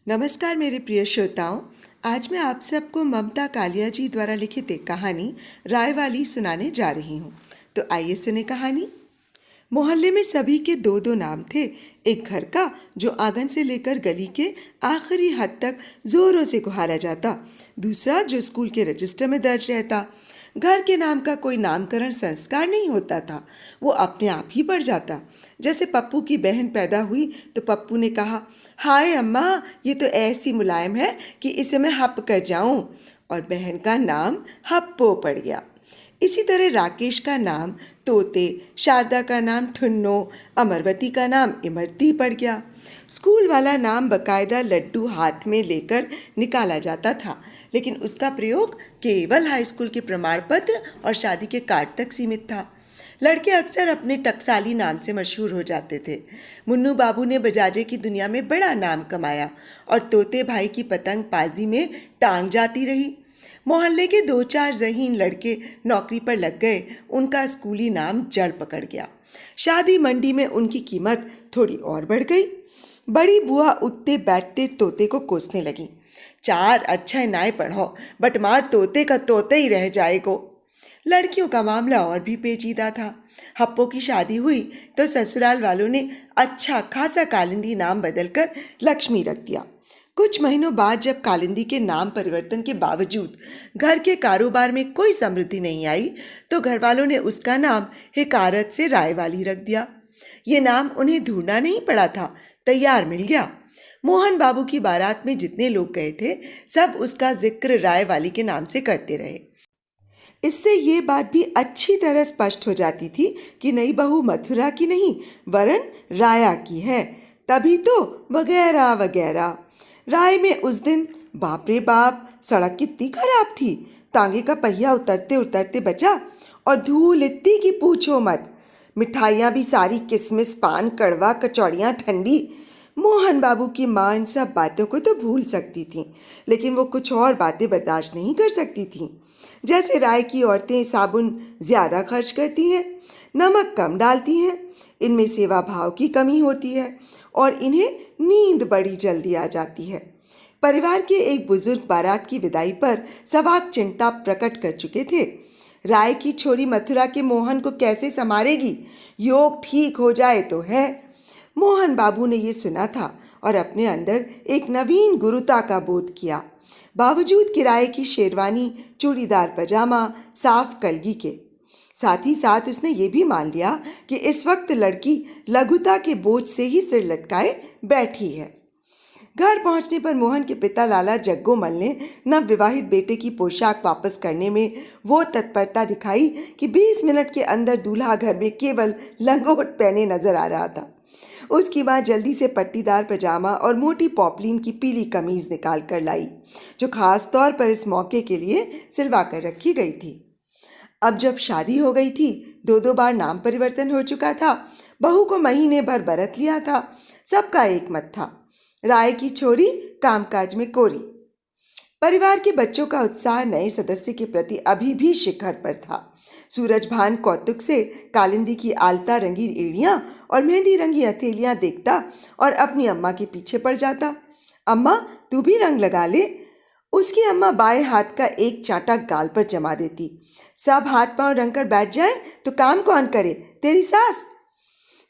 नमस्कार मेरे प्रिय श्रोताओं। आज मैं आप सबको ममता कालिया जी द्वारा लिखित एक कहानी राय वाली सुनाने जा रही हूँ। तो आइए सुने कहानी। मोहल्ले में सभी के दो दो नाम थे। एक घर का जो आंगन से लेकर गली के आखिरी हद तक जोरों से गुहारा जाता, दूसरा जो स्कूल के रजिस्टर में दर्ज रहता। घर के नाम का कोई नामकरण संस्कार नहीं होता था, वो अपने आप ही पड़ जाता। जैसे पप्पू की बहन पैदा हुई तो पप्पू ने कहा, हाय अम्मा, ये तो ऐसी मुलायम है कि इसे मैं हप कर जाऊं, और बहन का नाम हप्पो पड़ गया। इसी तरह राकेश का नाम तोते, शारदा का नाम ठुन्नो, अमरवती का नाम इमरती पड़ गया। स्कूल वाला नाम बकायदा लड्डू हाथ में लेकर निकाला जाता था, लेकिन उसका प्रयोग केवल हाई स्कूल के प्रमाण पत्र और शादी के कार्ड तक सीमित था। लड़के अक्सर अपने टकसाली नाम से मशहूर हो जाते थे। मुन्नू बाबू ने बजाजे की दुनिया में बड़ा नाम कमाया और तोते भाई की पतंग बाजी में टांग जाती रही। मोहल्ले के दो चार ज़हीन लड़के नौकरी पर लग गए, उनका स्कूली नाम जड़ पकड़ गया। शादी मंडी में उनकी कीमत थोड़ी और बढ़ गई। बड़ी बुआ उठते बैठते तोते को कोसने लगी, चार अच्छा नाय पढ़ो, बटमार तोते का तोते ही रह जाएगो। लड़कियों का मामला और भी पेचीदा था। हप्पो की शादी हुई तो ससुराल वालों ने अच्छा खासा कालिंदी नाम बदलकर लक्ष्मी रख दिया। कुछ महीनों बाद जब कालिंदी के नाम परिवर्तन के बावजूद घर के कारोबार में कोई समृद्धि नहीं आई, तो घर वालों ने उसका नाम हिकारत से राय वाली रख दिया। ये नाम उन्हें ढूंढना नहीं पड़ा था, तैयार मिल गया। मोहन बाबू की बारात में जितने लोग गए थे, सब उसका जिक्र राय वाली के नाम से करते रहे। इससे ये बात भी अच्छी तरह स्पष्ट हो जाती थी कि नई बहू मथुरा की नहीं वरन राया की है। तभी तो वगैरह वगैरह। राय में उस दिन बाप रे बाप, सड़क कितनी खराब थी। तांगे का पहिया उतरते उतरते बचा और धूल इतनी कि पूछो मत। मिठाइयाँ भी सारी किसमिस, पान, कड़वा, कचौड़ियाँ ठंडी। मोहन बाबू की माँ इन सब बातों को तो भूल सकती थी, लेकिन वो कुछ और बातें बर्दाश्त नहीं कर सकती थी। जैसे राय की औरतें साबुन ज़्यादा खर्च करती हैं, नमक कम डालती हैं, इनमें सेवा भाव की कमी होती है और इन्हें नींद बड़ी जल्दी आ जाती है। परिवार के एक बुजुर्ग बारात की विदाई पर सवाक चिंता प्रकट कर चुके थे। राय की छोरी मथुरा के मोहन को कैसे संवारेगी, योग ठीक हो जाए तो है। मोहन बाबू ने ये सुना था और अपने अंदर एक नवीन गुरुता का बोध किया। बावजूद किराए की शेरवानी, चूड़ीदार पजामा, साफ कलगी के, साथ ही साथ उसने ये भी मान लिया कि इस वक्त लड़की लघुता के बोझ से ही सिर लटकाए बैठी है। घर पहुंचने पर मोहन के पिता लाला जग्गोमल ने नवविवाहित बेटे की पोशाक वापस करने में वो तत्परता दिखाई कि 20 मिनट के अंदर दूल्हा घर में केवल लंगोट पहने नजर आ रहा था। उसकी माँ जल्दी से पट्टीदार पजामा और मोटी पॉपलिन की पीली कमीज निकाल कर लाई, जो खास तौर पर इस मौके के लिए सिलवा कर रखी गई थी। अब जब शादी हो गई थी, दो दो बार नाम परिवर्तन हो चुका था, बहू को महीने भर बरत लिया था, सबका एक मत था, राय की छोरी कामकाज में कोरी। परिवार के बच्चों का उत्साह नए सदस्य के प्रति अभी भी शिखर पर था। सूरजभान कौतुक से कालिंदी की आलता रंगी एड़ियाँ और मेहंदी रंगी हथेलियाँ देखता और अपनी अम्मा के पीछे पड़ जाता। अम्मा, तू भी रंग लगा ले। उसकी अम्मा बाएं हाथ का एक चांटा गाल पर जमा देती। सब हाथ पांव रंग कर बैठ जाए तो काम कौन करे, तेरी सास।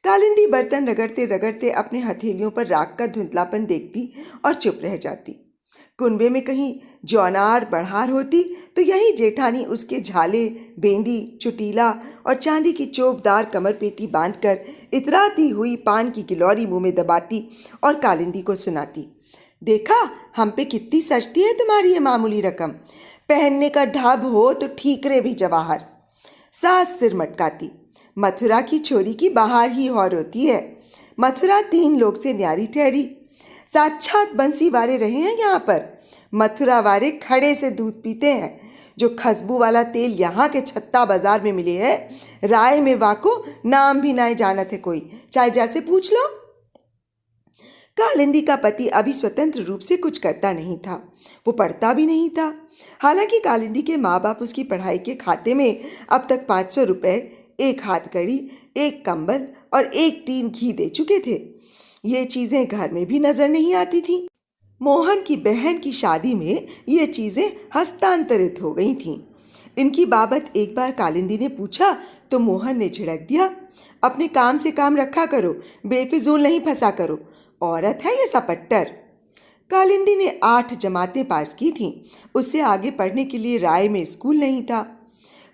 कालिंदी बर्तन रगड़ते रगड़ते अपने हथेलियों पर राख का धुंधलापन देखती और चुप रह जाती। कुनबे में कहीं जौनार बढ़ार होती तो यही जेठानी उसके झाले, बेंदी, चुटीला और चांदी की चोपदार कमरपेटी बांधकर इतराती हुई पान की गिलौरी मुंह में दबाती और कालिंदी को सुनाती, देखा हम पे कितनी सस्ती है तुम्हारी ये मामूली रकम, पहनने का ढाब हो तो ठीकरे भी जवाहर। सास सिर मटकाती, मथुरा की छोरी की बाहर ही और होती है। मथुरा 3 लोग से न्यारी ठहरी, साक्षात बंसी वारे रहे हैं यहाँ पर। मथुरा वारे खड़े से दूध पीते हैं। जो खुशबू वाला तेल यहाँ के छत्ता बाजार में मिले है, राय में वाको नाम भी ना जानत है कोई, चाहे जैसे पूछ लो। कालिंदी का पति अभी स्वतंत्र रूप से कुछ करता नहीं था, वो पढ़ता भी नहीं था। हालांकि कालिंदी के माँ बाप उसकी पढ़ाई के खाते में अब तक 500 रुपये, एक हाथ घड़ी, एक कंबल और एक टीन घी दे चुके थे। ये चीज़ें घर में भी नज़र नहीं आती थी। मोहन की बहन की शादी में ये चीज़ें हस्तांतरित हो गई थीं। इनकी बाबत एक बार कालिंदी ने पूछा तो मोहन ने झिड़क दिया, अपने काम से काम रखा करो, बेफिजूल नहीं फंसा करो, औरत है ये सपट्टर। कालिंदी ने 8 जमातें पास की थीं। उससे आगे पढ़ने के लिए राय में स्कूल नहीं था।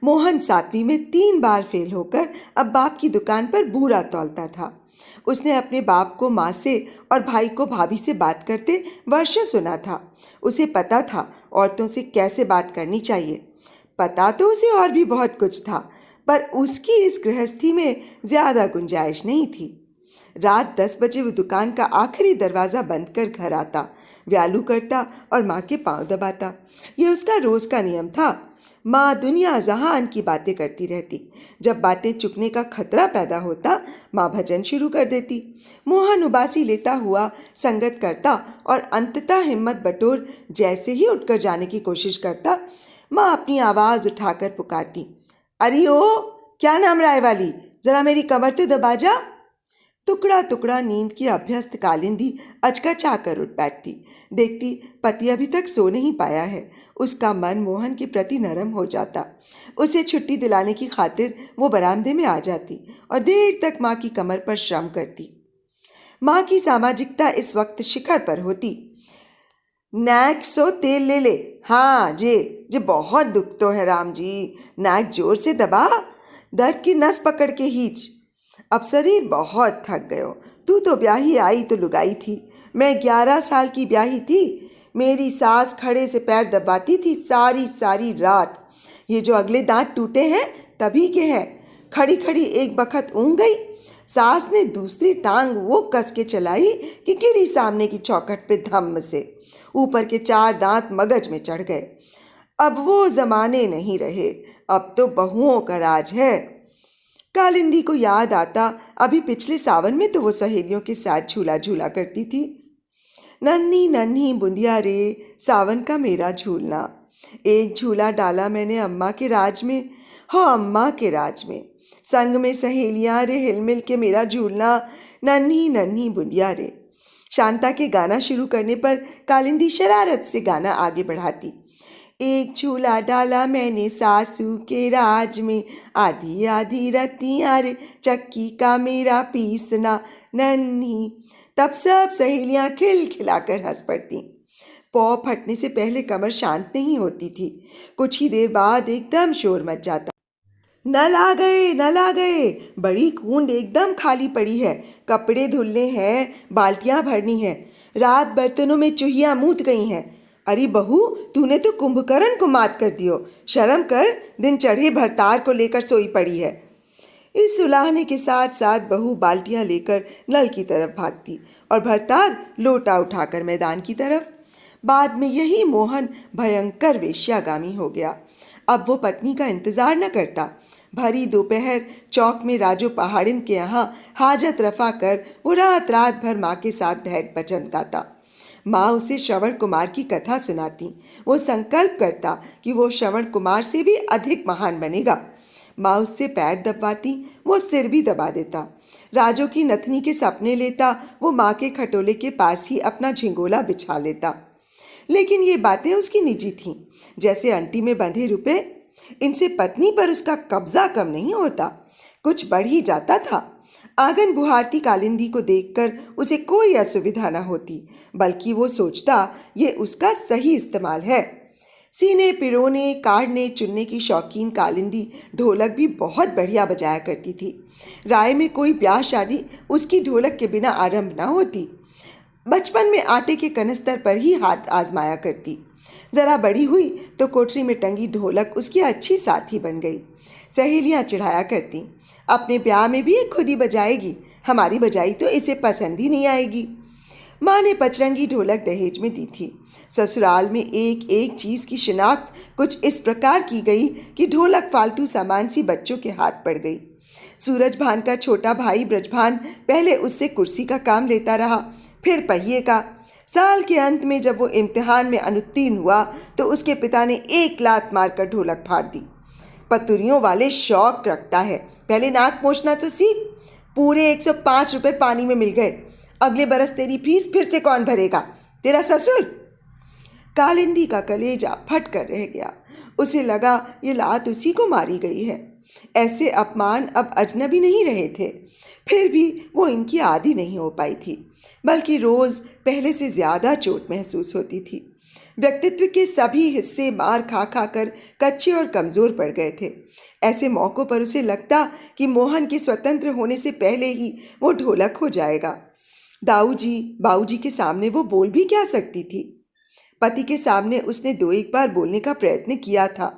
मोहन 7वीं में 3 बार फेल होकर अब बाप की दुकान पर बूरा तौलता था। उसने अपने बाप को माँ से और भाई को भाभी से बात करते वर्षों सुना था। उसे पता था औरतों से कैसे बात करनी चाहिए। पता तो उसे और भी बहुत कुछ था, पर उसकी इस गृहस्थी में ज़्यादा गुंजाइश नहीं थी। रात 10 बजे वो दुकान का आखिरी दरवाज़ा बंद कर घर आता, व्यालू करता और माँ के पांव दबाता। ये उसका रोज़ का नियम था। माँ दुनिया जहान की बातें करती रहती। जब बातें चुकने का खतरा पैदा होता, माँ भजन शुरू कर देती। मोहन उबासी लेता हुआ संगत करता और अंततः हिम्मत बटोर जैसे ही उठकर जाने की कोशिश करता, माँ अपनी आवाज़ उठाकर पुकारती, अरे ओ, क्या नाम राय वाली, ज़रा मेरी कमर तो दबा जा। टुकड़ा टुकड़ा नींद की अभ्यस्त कालिंदी अचकचा कर उठ बैठती। देखती पति अभी तक सो नहीं पाया है। उसका मन मोहन के प्रति नरम हो जाता। उसे छुट्टी दिलाने की खातिर वो बरामदे में आ जाती और देर तक माँ की कमर पर श्रम करती। माँ की सामाजिकता इस वक्त शिखर पर होती। नाक सो तेल ले ले, हाँ जे जे बहुत दुख तो है राम जी, नाक जोर से दबा, दर्द की नस पकड़ के खींच। अब शरीर बहुत थक गयो। तू तो ब्याही आई तो लुगाई थी, मैं 11 साल की ब्याही थी। मेरी सास खड़े से पैर दबाती थी सारी सारी रात। ये जो अगले दांत टूटे हैं तभी के हैं। खड़ी खड़ी एक बखत ऊँग गई। सास ने दूसरी टांग वो कस के चलाई कि गिरी सामने की चौखट पे धम्म से। ऊपर के 4 दांत मगज में चढ़ गए। अब वो जमाने नहीं रहे, अब तो बहुओं का राज है। कालिंदी को याद आता, अभी पिछले सावन में तो वो सहेलियों के साथ झूला झूला करती थी। नन्ही नन्ही बुंदिया रे, सावन का मेरा झूलना। एक झूला डाला मैंने अम्मा के राज में, हो अम्मा के राज में। संग में सहेलियां रे, हिलमिल के मेरा झूलना, नन्ही नन्ही बुंदिया रे। शांता के गाना शुरू करने पर कालिंदी शरारत से गाना आगे बढ़ाती। एक झूला डाला मैंने सासू के राज में, आधी आधी रतियाँ रे, चक्की का मेरा पीसना नन्ही। तब सब सहेलियाँ खिलखिलाकर हंस पड़ती। पौ फटने से पहले कमर शांत नहीं होती थी। कुछ ही देर बाद एकदम शोर मच जाता। नल आ गए, नल आ गए, बड़ी कूंड एकदम खाली पड़ी है, कपड़े धुलने हैं, बाल्टियां भरनी है, रात बर्तनों में चूहियां मूत गई हैं। अरे बहू, तूने तो कुंभकर्ण को मात कर दियो, शर्म कर, दिन चढ़े भरतार को लेकर सोई पड़ी है। इस सुलाहने के साथ साथ बहू बाल्टियां लेकर नल की तरफ भागती और भरतार लोटा उठाकर मैदान की तरफ। बाद में यही मोहन भयंकर वेश्यागामी हो गया। अब वो पत्नी का इंतजार न करता। भरी दोपहर चौक में राजू पहाड़िन के यहाँ हाजत रफा कर वो रात रात भर माँ के साथ भेंट भजन गाता। माँ उसे श्रवण कुमार की कथा सुनाती। वो संकल्प करता कि वो श्रवण कुमार से भी अधिक महान बनेगा। माँ उससे पैर दबाती, वो सिर भी दबा देता। राजू की नथनी के सपने लेता, वो माँ के खटोले के पास ही अपना झिंगोला बिछा लेता। लेकिन ये बातें उसकी निजी थीं, जैसे अंटी में बंधे रुपए। इनसे पत्नी पर उसका कब्जा कम नहीं होता, कुछ बढ़ ही जाता था। आंगन बुहारती कालिंदी को देखकर उसे कोई असुविधा न होती, बल्कि वो सोचता ये उसका सही इस्तेमाल है। सीने पिरोने काढ़ने चुनने की शौकीन कालिंदी ढोलक भी बहुत बढ़िया बजाया करती थी। राय में कोई ब्याह शादी उसकी ढोलक के बिना आरंभ न होती। बचपन में आटे के कनस्तर पर ही हाथ आजमाया करती। ज़रा बड़ी हुई तो कोठरी में टंगी ढोलक उसकी अच्छी साथी बन गई। सहेलियाँ चिढ़ाया करती, अपने ब्याह में भी ये खुद ही बजाएगी, हमारी बजाई तो इसे पसंद ही नहीं आएगी। माँ ने पचरंगी ढोलक दहेज में दी थी। ससुराल में एक एक चीज़ की शिनाख्त कुछ इस प्रकार की गई कि ढोलक फालतू सामान सी बच्चों के हाथ पड़ गई। सूरजभान का छोटा भाई ब्रजभान पहले उससे कुर्सी का काम लेता रहा, फिर पहिए का। साल के अंत में जब वो इम्तिहान में अनुत्तीर्ण हुआ तो उसके पिता ने 1 लात मारकर ढोलक फाड़ दी। पतुरियों वाले शौक रखता है, पहले नाक पोंछना तो सीख। पूरे 105 रुपये पानी में मिल गए। अगले बरस तेरी फीस फिर से कौन भरेगा? तेरा ससुर? कालिंदी का कलेजा फट कर रह गया। उसे लगा ये लात उसी को मारी गई है। ऐसे अपमान अब अजनबी नहीं रहे थे। फिर भी वो इनकी आदी नहीं हो पाई थी, बल्कि रोज़ पहले से ज़्यादा चोट महसूस होती थी। व्यक्तित्व के सभी हिस्से मार खा खा कर कच्चे और कमज़ोर पड़ गए थे। ऐसे मौक़ों पर उसे लगता कि मोहन के स्वतंत्र होने से पहले ही वो ढोलक हो जाएगा। दाऊजी बाऊजी के सामने वो बोल भी क्या सकती थी? पति के सामने उसने दो एक बार बोलने का प्रयत्न किया था,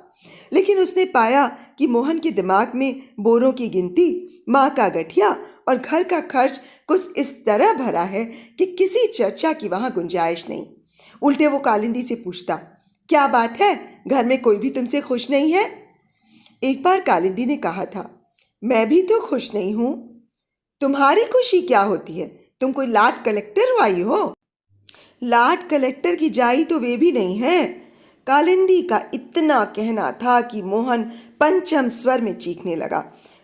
लेकिन उसने पाया कि मोहन के दिमाग में बोरों की गिनती, माँ का गठिया और घर का खर्च कुछ इस तरह भरा है कि किसी चर्चा की वहाँ गुंजाइश नहीं। उल्टे वो कालिंदी से पूछता, क्या बात है, घर में कोई भी तुमसे खुश नहीं है? एक बार कालिंदी ने कहा था, मैं भी तो खुश नहीं हूँ। तुम्हारी खुशी क्या होती है? तुम कोई लाट कलेक्टर हुई हो? लाट कलेक्टर की जाई तो वे भी नहीं है। कालिंदी का इतना कहना था कि मोहन पंचम स्वर में चीखने लगा,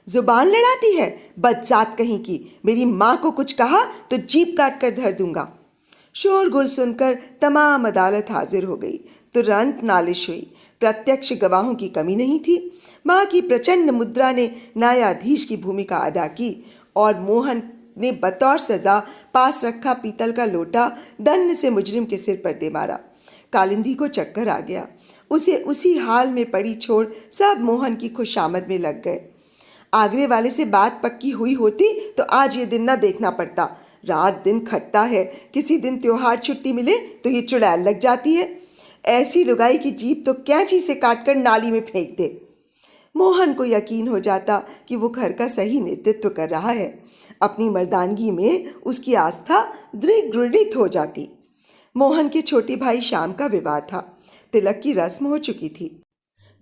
जुबान लड़ाती है, बदजात कहीं की। मेरी माँ को कुछ कहा तो जीभ काट कर धर दूंगा। शोरगुल सुनकर तमाम अदालत हाजिर हो गई। तुरंत नालिश हुई। प्रत्यक्ष गवाहों की कमी नहीं थी। माँ की प्रचंड मुद्रा ने न्यायाधीश की भूमिका अदा की और मोहन ने बतौर सजा पास रखा पीतल का लोटा दंड से मुजरिम के सिर पर दे मारा। कालिंदी को चक्कर आ गया। उसे उसी हाल में पड़ी छोड़ सब मोहन की खुशामद में लग गए। आगरे वाले से बात पक्की हुई होती तो आज ये दिन न देखना पड़ता। रात दिन खटता है, किसी दिन त्योहार छुट्टी मिले तो ये चुड़ैल लग जाती है। ऐसी लुगाई की जीभ तो कैंची से काटकर नाली में फेंक दे। मोहन को यकीन हो जाता कि वो घर का सही नेतृत्व कर रहा है। अपनी मर्दानगी में उसकी आस्था दृढ़ हो जाती। मोहन के छोटे भाई श्याम का विवाह था। तिलक की रस्म हो चुकी थी।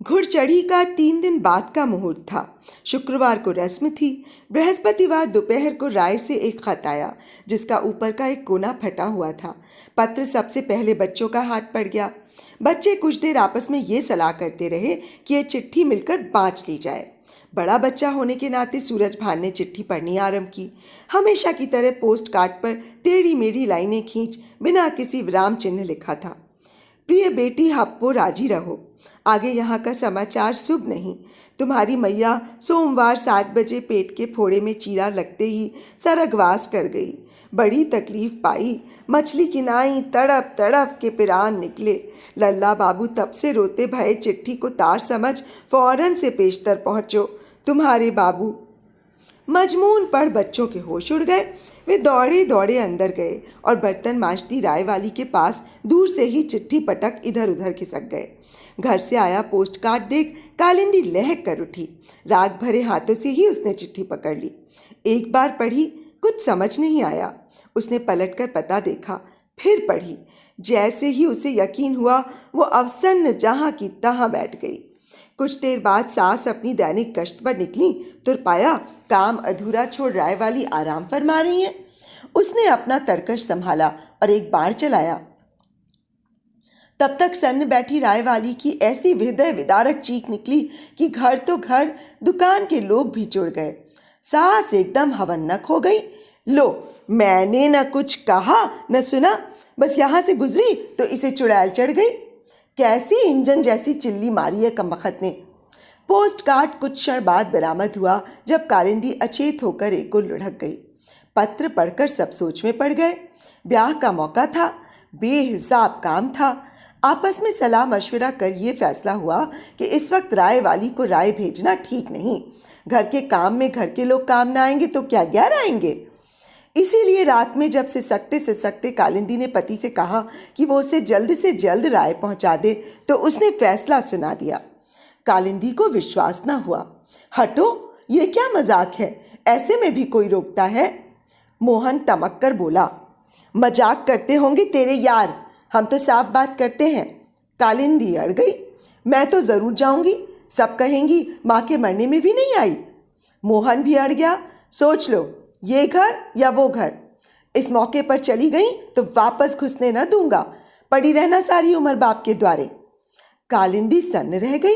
घुड़चढ़ी का 3 दिन बाद का मुहूर्त था। शुक्रवार को रस्म थी। बृहस्पतिवार दोपहर को राय से एक खत आया, जिसका ऊपर का एक कोना फटा हुआ था। पत्र सबसे पहले बच्चों का हाथ पड़ गया। बच्चे कुछ देर आपस में ये सलाह करते रहे कि ये चिट्ठी मिलकर बाँच ली जाए। बड़ा बच्चा होने के नाते सूरज भान ने चिट्ठी पढ़नी आरंभ की। हमेशा की तरह पोस्ट कार्ड पर टेढ़ी मेढ़ी लाइनें खींच बिना किसी विराम चिन्ह लिखा था, प्रिय बेटी हप्पो राजी रहो। आगे यहाँ का समाचार शुभ नहीं। तुम्हारी मैया सोमवार 7 बजे पेट के फोड़े में चीरा लगते ही सरगवास कर गई। बड़ी तकलीफ पाई। मछली की नाई तड़प तड़प के पिरान निकले। लल्ला बाबू तब से रोते भये चिट्ठी को तार समझ फौरन से पेशतर पहुँचो। तुम्हारे बाबू। मजमून पढ़ बच्चों के होश उड़ गए। वे दौड़े दौड़े अंदर गए और बर्तन मांजती राय वाली के पास दूर से ही चिट्ठी पटक इधर उधर खिसक गए। घर से आया पोस्ट कार्ड देख कालिंदी लहक कर उठी। राग भरे हाथों से ही उसने चिट्ठी पकड़ ली। एक बार पढ़ी, कुछ समझ नहीं आया। उसने पलटकर पता देखा, फिर पढ़ी। जैसे ही उसे यकीन हुआ वो अवसन्न जहाँ की तहाँ बैठ गई। कुछ देर बाद सास अपनी दैनिक गश्त पर निकली तो पाया काम अधूरा छोड़ राय वाली आराम फरमा रही है। उसने अपना तरकश संभाला और एक बार चलाया। तब तक सन्न बैठी राय वाली की ऐसी हृदय विदारक चीख निकली कि घर तो घर, दुकान के लोग भी जुड़ गए। सास एकदम हवन्नक हो गई। लो, मैंने न कुछ कहा न सुना, बस यहाँ से गुजरी तो इसे चुड़ैल चढ़ गई। कैसी इंजन जैसी चिल्ली मारी है कमबख्त ने। पोस्ट कार्ड कुछ क्षण बाद बरामद हुआ, जब कालिंदी अचेत होकर एक को लुढ़क गई। पत्र पढ़कर सब सोच में पड़ गए। ब्याह का मौका था, बेहिसाब काम था। आपस में सलाह मशविरा कर ये फैसला हुआ कि इस वक्त राय वाली को राय भेजना ठीक नहीं। घर के काम में घर के लोग काम ना आएंगे तो क्या गैर आएंगे। इसीलिए रात में जब से सकते कालिंदी ने पति से कहा कि वो उसे जल्द से जल्द राय पहुंचा दे, तो उसने फैसला सुना दिया। कालिंदी को विश्वास न हुआ। हटो, ये क्या मजाक है, ऐसे में भी कोई रोकता है। मोहन तमक कर बोला, मजाक करते होंगे तेरे यार, हम तो साफ बात करते हैं। कालिंदी अड़ गई। मैं तो ज़रूर जाऊंगी, सब कहेंगी माँ के मरने में भी नहीं आई। मोहन भी अड़ गया। सोच लो, ये घर या वो घर। इस मौके पर चली गई तो वापस घुसने न दूंगा, पड़ी रहना सारी उम्र बाप के द्वारे। कालिंदी सन्न रह गई।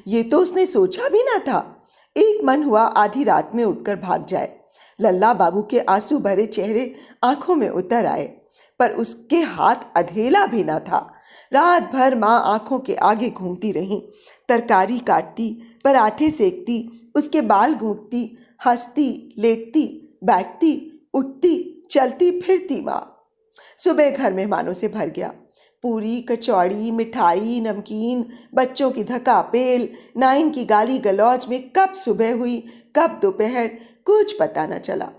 ये तो उसने सोचा भी ना था। एक मन हुआ आधी रात में उठकर भाग जाए। लल्ला बाबू के आंसू भरे चेहरे आंखों में उतर आए। पर उसके हाथ अधेला भी न था। रात भर माँ आंखों के आगे घूमती रही, तरकारी काटती, पराठे सेकती, उसके बाल गूंथती, हंसती, लेटती, बैठती, उठती, चलती फिरती माँ। सुबह घर मेहमानों से भर गया। पूरी, कचौड़ी, मिठाई, नमकीन, बच्चों की धक्का-पेल, नाइन की गाली गलौज में कब सुबह हुई, कब दोपहर, कुछ पता न चला।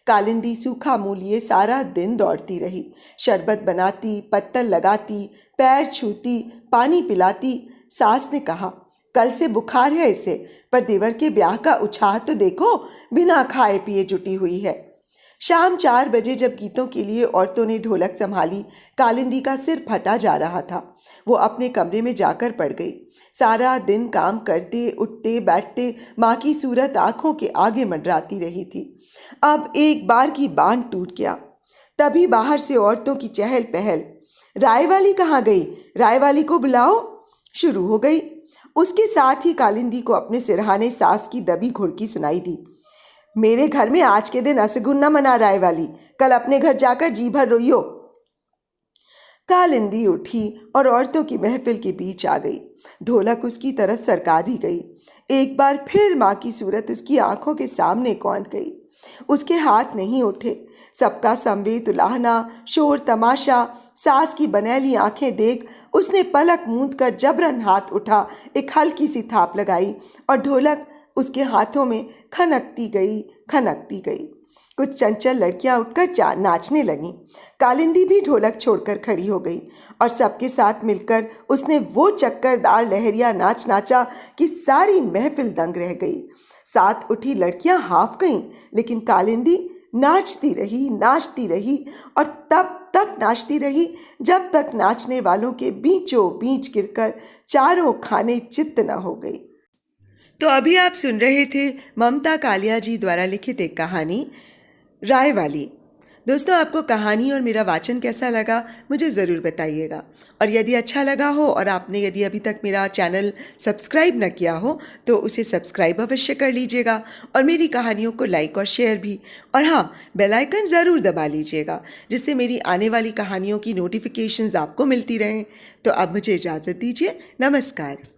कालिंदी सूखा मुँह लिए सारा दिन दौड़ती रही। शरबत बनाती, पत्तल लगाती, पैर छूती, पानी पिलाती। सास ने कहा, कल से बुखार है इसे, पर देवर के ब्याह का उत्साह तो देखो, बिना खाए पिए जुटी हुई है। शाम 4 बजे जब गीतों के लिए औरतों ने ढोलक संभाली, कालिंदी का सिर फटा जा रहा था। वो अपने कमरे में जाकर पड़ गई। सारा दिन काम करते, उठते, बैठते माँ की सूरत आंखों के आगे मंडराती रही थी। अब एक बार की बांध टूट गया। तभी बाहर से औरतों की चहल पहल, राय वाली कहाँ गई, राय वाली को बुलाओ, शुरू हो गई। उसके साथ ही कालिंदी को अपने सिरहाने सास की दबी घुड़की सुनाई दी। मेरे घर में आज के दिन असगुन न मना राय वाली, कल अपने घर जाकर जी भर रोइयो। कालिंदी उठी और औरतों की महफिल के बीच आ गई। ढोलक उसकी तरफ सरकारी गई। एक बार फिर माँ की सूरत उसकी आंखों के सामने कौंध गई। उसके हाथ नहीं उठे। सबका संवेद उलाहना, शोर तमाशा, सास की बनैली आंखें देख उसने पलक मूंद कर जबरन हाथ उठा, एक हल्की सी थाप लगाई और ढोलक उसके हाथों में खनकती गई। कुछ चंचल लड़कियां उठकर नाचने लगीं। कालिंदी भी ढोलक छोड़कर खड़ी हो गई और सबके साथ मिलकर उसने वो चक्करदार लहरिया नाच नाचा कि सारी महफिल दंग रह गई। साथ उठी लड़कियां हाफ गईं, लेकिन कालिंदी नाचती रही और तब तक नाचती रही जब तक नाचने वालों के बीचों बीच गिरकर चारों खाने चित्त न हो गई। तो अभी आप सुन रहे थे ममता कालिया जी द्वारा लिखित एक कहानी राय वाली। दोस्तों, आपको कहानी और मेरा वाचन कैसा लगा मुझे ज़रूर बताइएगा। और यदि अच्छा लगा हो और आपने यदि अभी तक मेरा चैनल सब्सक्राइब न किया हो तो उसे सब्सक्राइब अवश्य कर लीजिएगा और मेरी कहानियों को लाइक और शेयर भी। और हाँ, बेल आइकन ज़रूर दबा लीजिएगा जिससे मेरी आने वाली कहानियों की नोटिफिकेशंस आपको मिलती रहें। तो अब मुझे इजाज़त दीजिए। नमस्कार।